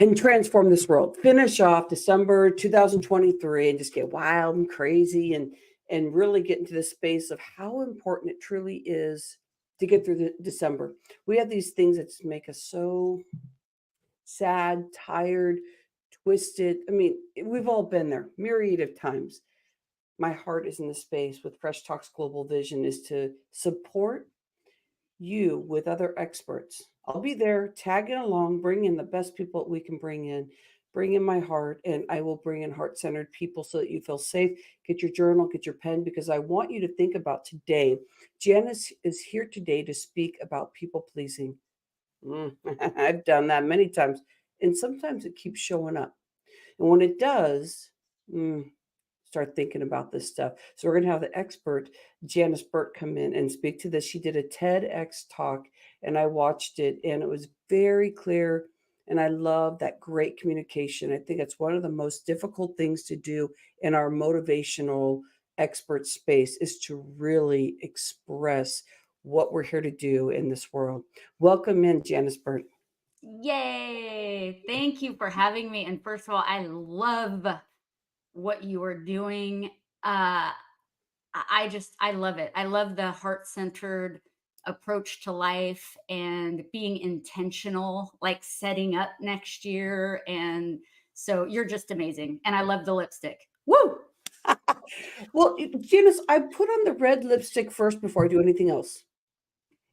and transform this world. Finish off December 2023 and just get wild and crazy and really get into the space of how important it truly is to get through the December. We have these things that just make us so sad, tired, twisted. I mean, we've all been there myriad of times. My heart is in the space with Fresh Talks Global Vision is to support you with other experts. I'll be there tagging along, bring in the best people we can bring in my heart, and I will bring in heart centered people so that you feel safe. Get your journal, get your pen, because I want you to think about today. Janice is here today to speak about people pleasing. Mm, I've done that many times, and sometimes it keeps showing up. And when it does, mm, start thinking about this stuff. So we're going to have the expert Janice Burt come in and speak to this. She did a TEDx talk and I watched it and it was very clear and I love that great communication. I think it's one of the most difficult things to do in our motivational expert space is to really express what we're here to do in this world. Welcome in Janice Burt. Yay! Thank you for having me. And first of all, I love what you are doing. I love it. I love the heart-centered approach to life and being intentional, like setting up next year. And so you're just amazing. And I love the lipstick. Woo! Well, Janice, I put on the red lipstick first before I do anything else.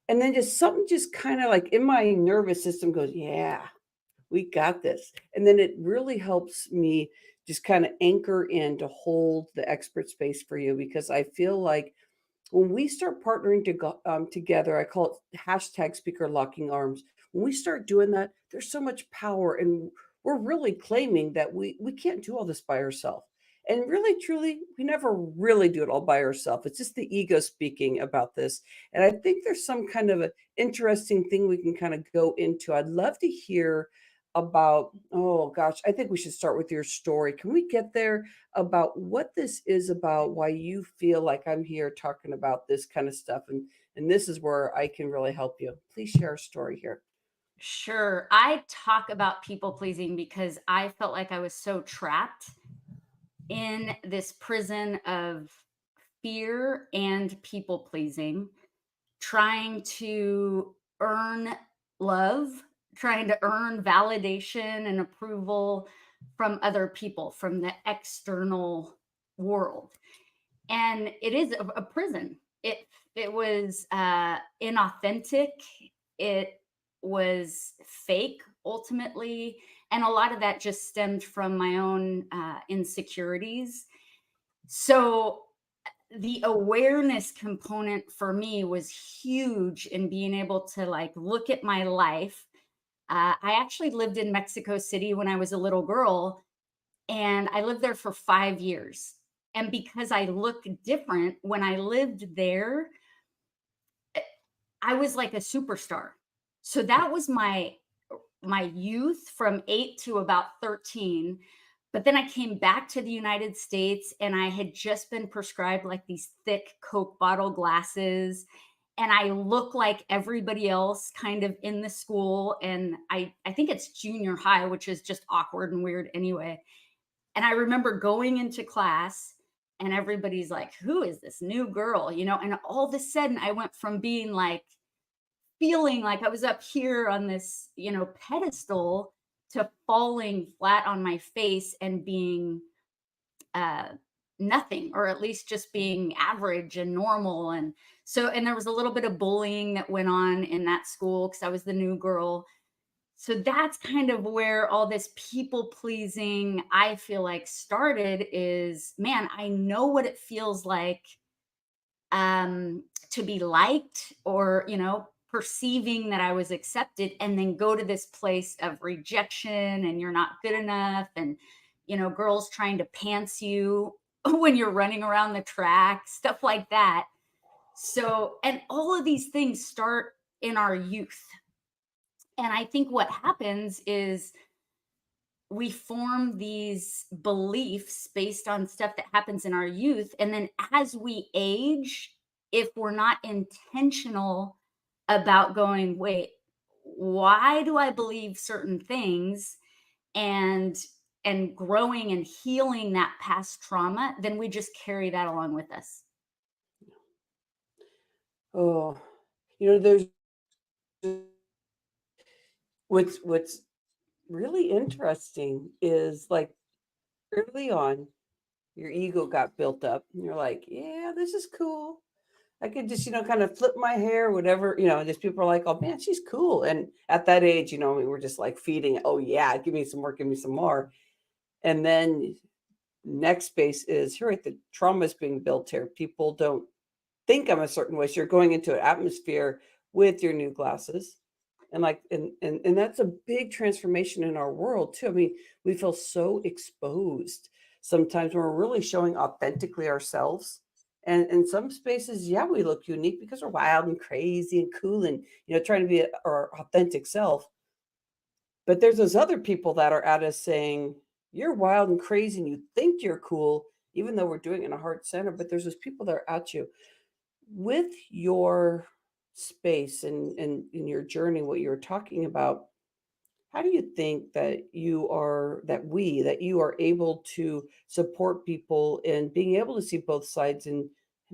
And then just something just kind of like in my nervous system goes, yeah, we got this. And then it really helps me just kind of anchor in to hold the expert space for you because I feel like when we start partnering together, I call it hashtag speaker locking arms. When we start doing that, there's so much power, and we're really claiming that we can't do all this by ourselves. And really, truly, we never really do it all by ourselves. It's just the ego speaking about this. And I think there's some kind of an interesting thing we can kind of go into. I'd love to hear about, oh gosh, I think we should start with your story. Can we get there? About what this is about, why you feel like I'm here talking about this kind of stuff. And this is where I can really help you. Please share a story here. Sure. I talk about people pleasing because I felt like I was so trapped in this prison of fear and people pleasing, trying to earn love, trying to earn validation and approval from other people, from the external world. And it is a prison. It was inauthentic. It was fake ultimately, and a lot of that just stemmed from my own insecurities. So the awareness component for me was huge in being able to like look at my life. I actually lived in Mexico City when I was a little girl, and I lived there for 5 years. And because I look different when I lived there, I was like a superstar. So that was my youth from 8 to about 13. But then I came back to the United States and I had just been prescribed like these thick Coke bottle glasses. And I look like everybody else kind of in the school. And I think it's junior high, which is just awkward and weird anyway. And I remember going into class and everybody's like, who is this new girl? And all of a sudden I went from being like, feeling like I was up here on this, pedestal to falling flat on my face and being uh, nothing, or at least just being average and normal. And so, and there was a little bit of bullying that went on in that school because I was the new girl. So that's kind of where all this people pleasing, I feel like, started is, man, I know what it feels like to be liked, or perceiving that I was accepted, and then go to this place of rejection and you're not good enough, and girls trying to pants you when you're running around the track, stuff like that. So, and all of these things start in our youth. And I think what happens is we form these beliefs based on stuff that happens in our youth. And then as we age, if we're not intentional about going, wait, why do I believe certain things? and growing and healing that past trauma, then we just carry that along with us. Oh, there's what's really interesting is like early on, your ego got built up and you're like, yeah, this is cool. I could just, kind of flip my hair, whatever, just people are like, oh man, she's cool. And at that age, we were just like feeding, oh yeah, give me some more, give me some more. And then next space is here, right? The trauma is being built here. People don't think I'm a certain way. So you're going into an atmosphere with your new glasses. And like, and that's a big transformation in our world too. I mean, we feel so exposed sometimes when we're really showing authentically ourselves. And in some spaces, yeah, we look unique because we're wild and crazy and cool and, trying to be our authentic self. But there's those other people that are at us saying, you're wild and crazy and you think you're cool, even though we're doing it in a heart center. But there's those people that are at you with your space and in your journey, what you're talking about. How do you think that you are able to support people in being able to see both sides and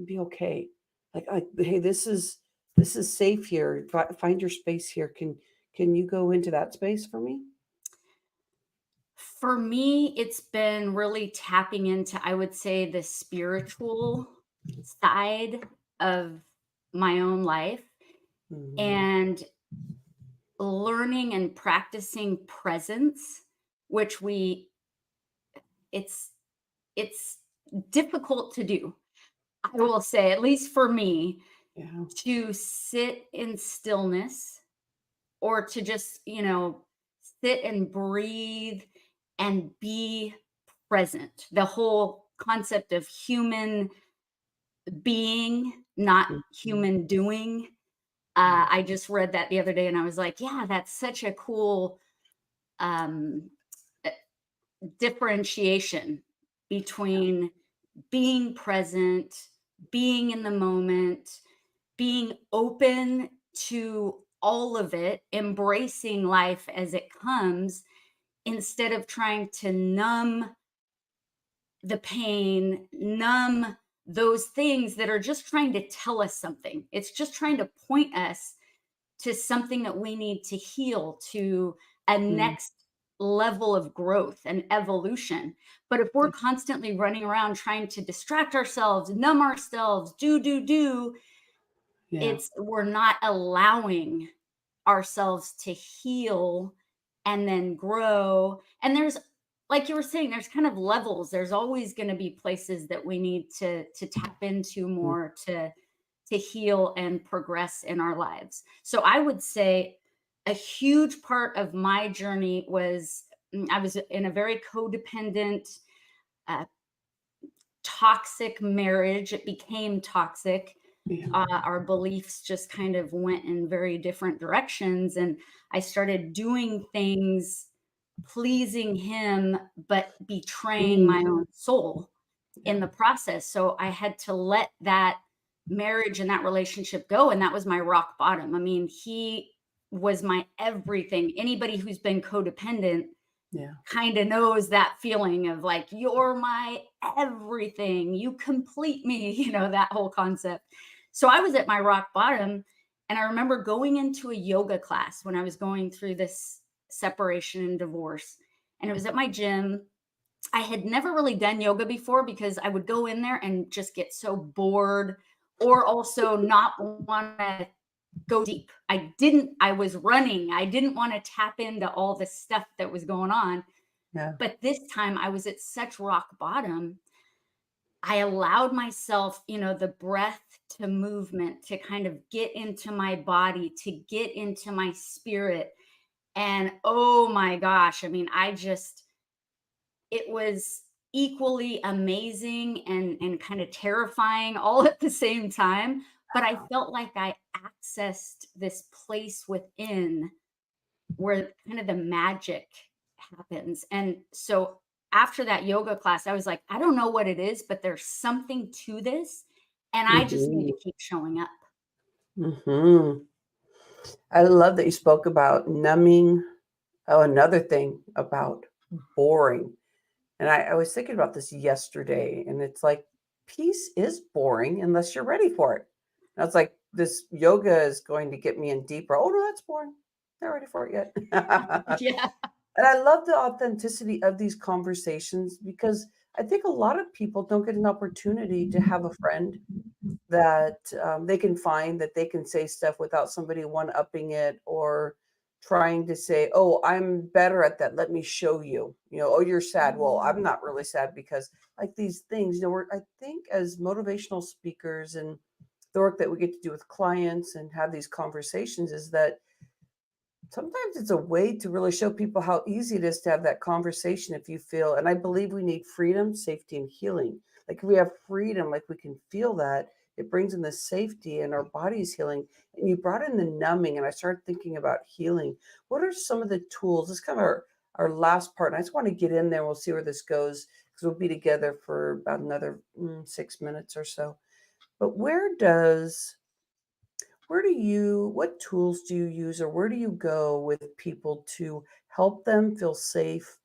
be okay? Like, hey, this is safe here. Find your space here. Can you go into that space for me? For me, it's been really tapping into, I would say, the spiritual side of my own life Mhm. and learning and practicing presence, which it's it's difficult to do. I will say, at least for me, Yeah. to sit in stillness or to just, sit and breathe and be present. The whole concept of human being, not Mhm. human doing. Yeah. I just read that the other day and I was like, yeah, that's such a cool um, uh, differentiation between being present, being in the moment, being open to all of it, embracing life as it comes instead of trying to numb the pain, numb those things that are just trying to tell us something. It's just trying to point us to something that we need to heal, to a Mm. next level of growth and evolution. But if we're Yeah. constantly running around trying to distract ourselves, numb ourselves, do, Yeah. it's we're not allowing ourselves to heal and then grow. And there's, like you were saying, there's kind of levels. There's always going to be places that we need to tap into Mm. more to heal and progress in our lives. So I would say a huge part of my journey was I was in a very codependent, uh, toxic marriage. It became toxic. Yeah. Our beliefs just kind of went in very different directions. And I started doing things pleasing him, but betraying Mm. my own soul Yeah. in the process. So I had to let that marriage and that relationship go. And that was my rock bottom. I mean, he was my everything. Anybody who's been codependent Yeah. kind of knows that feeling of like, you're my everything, you complete me, that whole concept. So I was at my rock bottom. And I remember going into a yoga class when I was going through this separation and divorce. And it was at my gym. I had never really done yoga before because I would go in there and just get so bored or also not want to go deep. I was running. I didn't want to tap into all the stuff that was going on. Yeah. But this time I was at such rock bottom. I allowed myself, the breath to movement to kind of get into my body, to get into my spirit. And oh my gosh, I mean, it was equally amazing and kind of terrifying all at the same time. But I felt like I accessed this place within where kind of the magic happens. And so after that yoga class, I was like, I don't know what it is, but there's something to this. And I just need to Mhm. keep showing up. Mhm. I love that you spoke about numbing. Oh, another thing about boring. And I was thinking about this yesterday, and it's like peace is boring unless you're ready for it. And it's like this yoga is going to get me in deeper. Oh no, that's boring. Not ready for it yet. Yeah. And I love the authenticity of these conversations because I think a lot of people don't get an opportunity to have a friend that they can find that they can say stuff without somebody one upping it or trying to say, oh, I'm better at that. Let me show you. Oh, you're sad. Well, I'm not really sad because like these things, I think as motivational speakers and the work that we get to do with clients and have these conversations is that sometimes it's a way to really show people how easy it is to have that conversation if you feel, and I believe we need freedom, safety, and healing. Like if we have freedom, like we can feel that, it brings in the safety and our body's healing. And you brought in the numbing, and I started thinking about healing. What are some of the tools? This is kind of our last part. And I just want to get in there. We'll see where this goes because we'll be together for about another 6 minutes or so. But what tools do you use or where do you go with people to help them feel safe,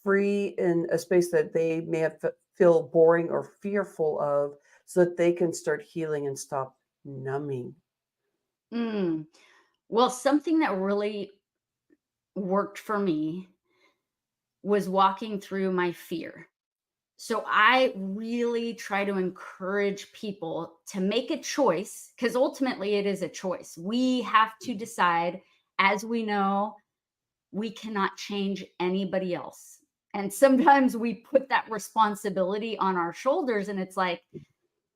free in a space that they may have feel boring or fearful of so that they can start healing and stop numbing? Mm. Well, something that really worked for me was walking through my fear. So I really try to encourage people to make a choice because ultimately it is a choice. We have to decide, as we know, we cannot change anybody else. And sometimes we put that responsibility on our shoulders, and it's like,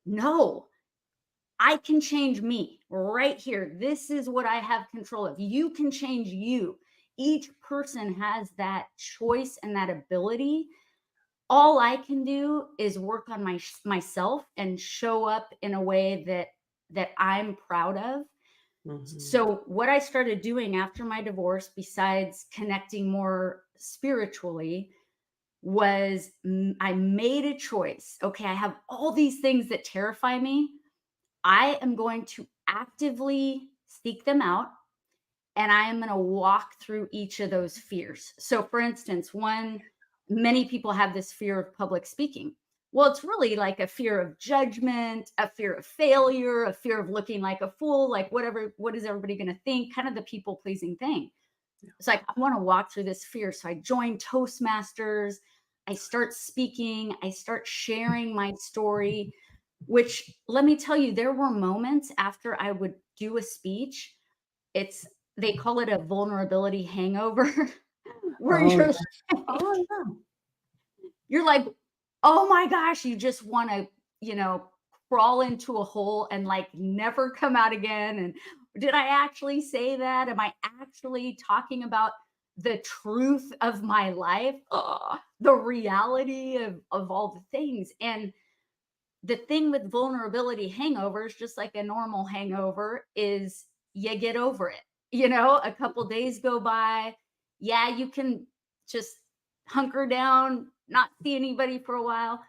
no, I can change me right here. This is what I have control of. You can change you. Each person has that choice and that ability. All I can do is work on myself and show up in a way that I'm proud of. Mhm. So what I started doing after my divorce, besides connecting more spiritually, was I made a choice. Okay, I have all these things that terrify me. I am going to actively seek them out, and I am going to walk through each of those fears. So, for instance, many people have this fear of public speaking. Well, it's really like a fear of judgment, a fear of failure, a fear of looking like a fool, like what is everybody going to think? Kind of the people pleasing thing. It's like, I want to walk through this fear. So I join Toastmasters. I start speaking. I start sharing my story, which let me tell you, there were moments after I would do a speech. It's, they call it a vulnerability hangover, where Oh, you're yeah. like, Oh, yeah. you're like, oh my gosh, you just want to, crawl into a hole and like never come out again. And did I actually say that? Am I actually talking about the truth of my life? Ugh, the reality of all the things. And the thing with vulnerability hangovers, just like a normal hangover, is you get over it. A couple days go by. Yeah, you can just hunker down, not see anybody for a while,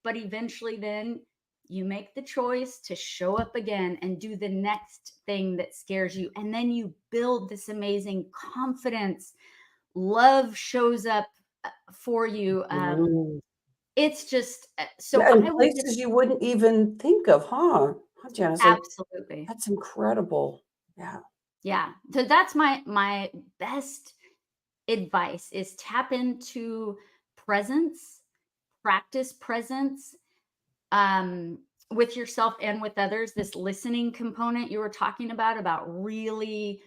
but eventually then you make the choice to show up again and do the next thing that scares you. And then you build this amazing confidence. Love shows up for you. Mm. It's just so Yeah, and I would just places you wouldn't even think of, huh, Janice? Like, absolutely. that's incredible. Yeah. Yeah. So that's my best advice is tap into presence, practice presence with yourself and with others. This listening component you were talking about really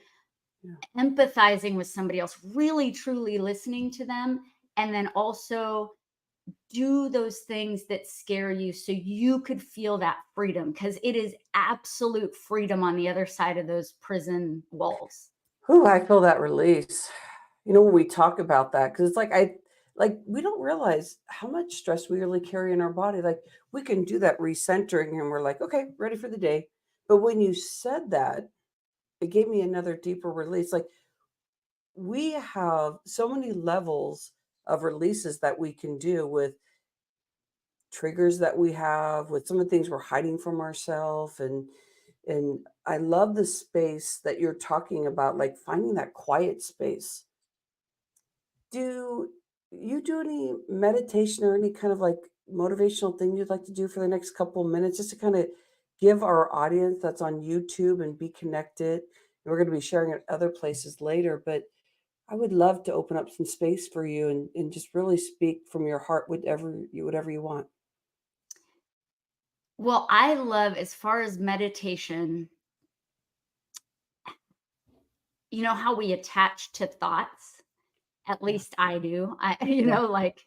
Yeah. empathizing with somebody else, really truly listening to them, and then also do those things that scare you so you could feel that freedom because it is absolute freedom on the other side of those prison walls. Ooh, I feel that release. When we talk about that, because it's like we don't realize how much stress we really carry in our body. Like we can do that recentering and we're like, okay, ready for the day. But when you said that, it gave me another deeper release. Like we have so many levels of releases that we can do with triggers that we have, with some of the things we're hiding from ourselves. And I love the space that you're talking about, like finding that quiet space. Do you do any meditation or any kind of like motivational thing you'd like to do for the next couple of minutes just to kind of give our audience that's on YouTube and be connected? And we're going to be sharing it other places later, but I would love to open up some space for you and just really speak from your heart, whatever you want. Well, I love, as far as meditation, you know how we attach to thoughts? At Yeah. least I do. Yeah. Like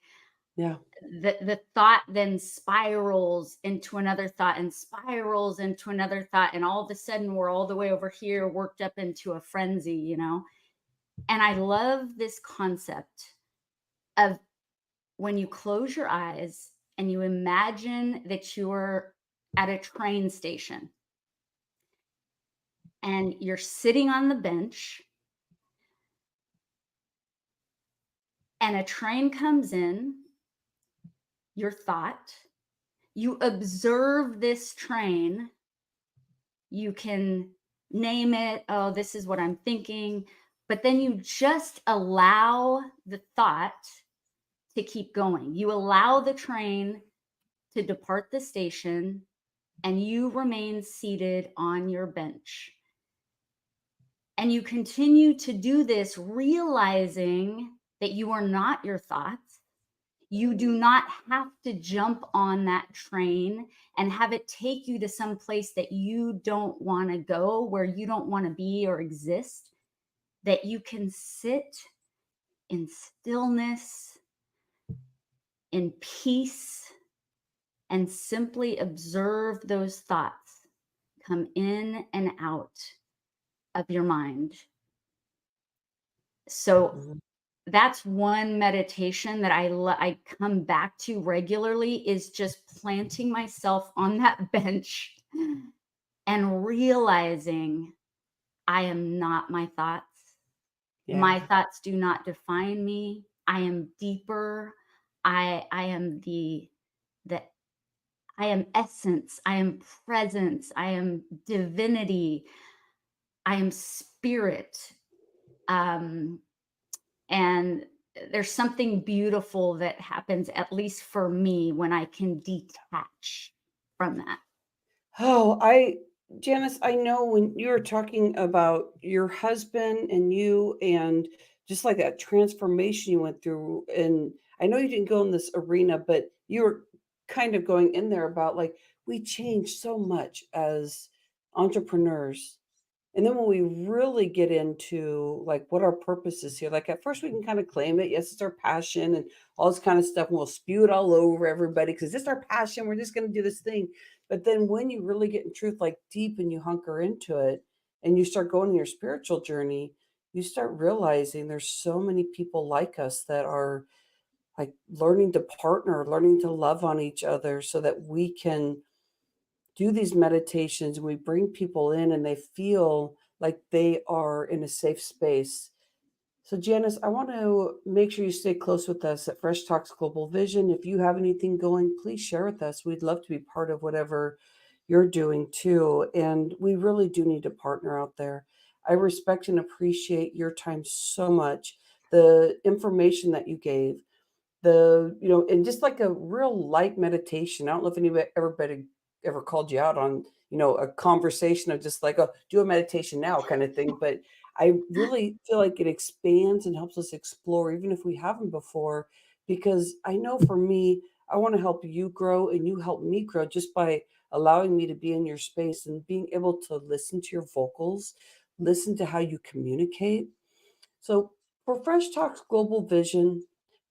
Yeah. the thought then spirals into another thought and spirals into another thought. And all of a sudden we're all the way over here worked up into a frenzy. And I love this concept of when you close your eyes and you imagine that you're at a train station and you're sitting on the bench and a train comes in, your thought, you observe this train, you can name it, oh, this is what I'm thinking, but then you just allow the thought to keep going. You allow the train to depart the station and you remain seated on your bench. And you continue to do this, realizing that you are not your thoughts. You do not have to jump on that train and have it take you to some place that you don't want to go, where you don't want to be or exist, that you can sit in stillness, in peace, and simply observe those thoughts come in and out of your mind. So Mhm. that's one meditation that I come back to regularly, is just planting myself on that bench and realizing I am not my thoughts. My Yeah. thoughts do not define me. I am deeper. I am the I am essence. I am presence. I am divinity. I am spirit. Um, and there's something beautiful that happens, at least for me, when I can detach from that. Oh, Janice, I know when you were talking about your husband and you and just like that transformation you went through, and I know you didn't go in this arena, but you were kind of going in there about like we change so much as entrepreneurs. And then when we really get into like what our purpose is here, like at first we can kind of claim it. Yes, it's our passion and all this kind of stuff. And we'll spew it all over everybody because it's our passion. We're just going to do this thing. But then when you really get in truth, like deep and you hunker into it and you start going on your spiritual journey, you start realizing there's so many people like us that are like learning to partner, learning to love on each other so that we can do these meditations and we bring people in and they feel like they are in a safe space. So, Janice, I want to make sure you stay close with us at Fresh Talks Global Vision. If you have anything going, please share with us. We'd love to be part of whatever you're doing too. And we really do need to partner out there. I respect and appreciate your time so much. The information that you gave, and just like a real light meditation. I don't know if everybody ever called you out on, a conversation of just like, oh, do a meditation now kind of thing. But I really feel like it expands and helps us explore, even if we haven't before, because I know for me, I want to help you grow and you help me grow just by allowing me to be in your space and being able to listen to your vocals, listen to how you communicate. So for Fresh Talks Global Vision,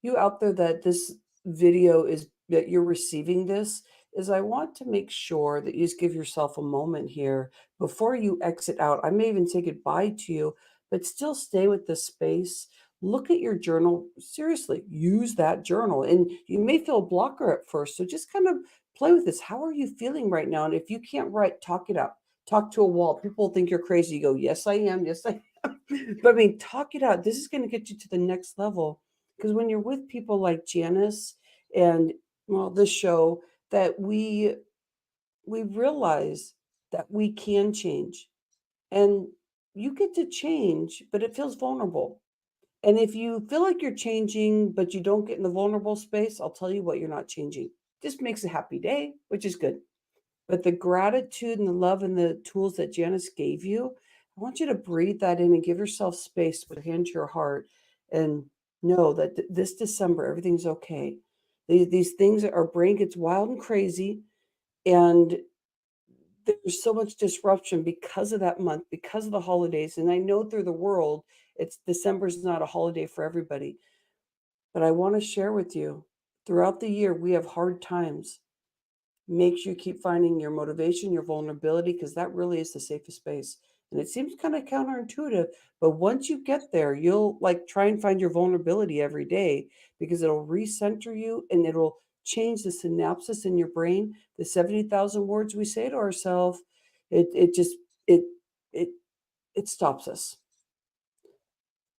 you out there that this video is that you're receiving this, is I want to make sure that you just give yourself a moment here before you exit out. I may even say goodbye to you, but still stay with the space. Look at your journal. Seriously, use that journal. And you may feel a blocker at first. So just kind of play with this. How are you feeling right now? And if you can't write, talk it out. Talk to a wall. People think you're crazy. You go, yes, I am. Yes, I but I mean, talk it out. This is going to get you to the next level. Because when you're with people like Janice and well, this show, that we realize that we can change. And you get to change, but it feels vulnerable. And if you feel like you're changing, but you don't get in the vulnerable space, I'll tell you what, you're not changing. Just makes a happy day, which is good. But the gratitude and the love and the tools that Janice gave you, I want you to breathe that in and give yourself space, put your hand to your heart, and know that this December, everything's okay. These things, our brain gets wild and crazy, and there's so much disruption because of that month, because of the holidays. And I know through the world, it's December's not a holiday for everybody. But I want to share with you throughout the year, we have hard times. Make sure you keep finding your motivation, your vulnerability, because that really is the safest space. And it seems kind of counterintuitive, but once you get there, you'll like try and find your vulnerability every day because it'll recenter you and it'll change the synapses in your brain. The 70,000 words we say to ourselves, it just it it it stops us.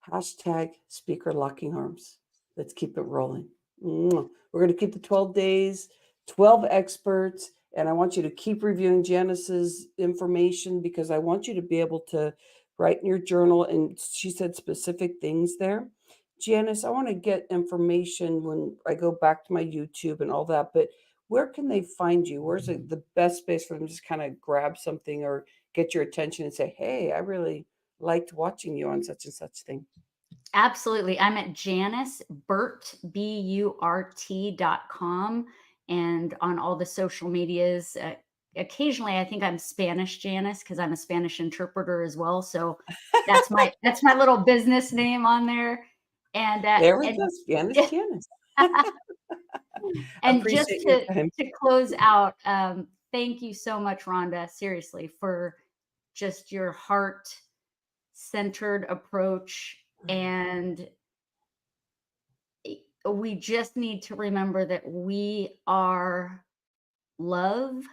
Hashtag speaker locking arms. Let's keep it rolling. Mwah. We're going to keep the 12 days, 12 experts, and I want you to keep reviewing Janice's information because I want you to be able to write in your journal. And she said specific things there. Janice, I want to get information when I go back to my YouTube and all that, but where can they find you? Where's the best space for them to just kind of grab something or get your attention and say, hey, I really liked watching you on such and such thing? Absolutely. I'm at Janice Burt, BURT.com, and on all the social medias. Occasionally, I think I'm Spanish Janice because I'm a Spanish interpreter as well. So that's my little business name on there. And There we go, Spanish Janice. and just Appreciate your to time. close out, thank you so much, Rhonda, seriously, for just your heart centered approach. And we just need to remember that we are love,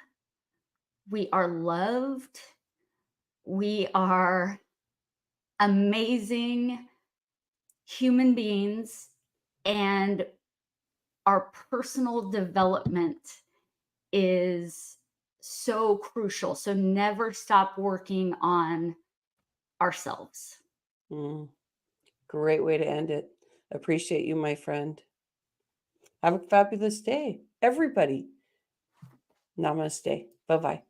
we are loved, we are amazing human beings, and our personal development is so crucial. So never stop working on ourselves. Mm, great way to end it. Appreciate you, my friend. Have a fabulous day, everybody. Namaste. Bye bye.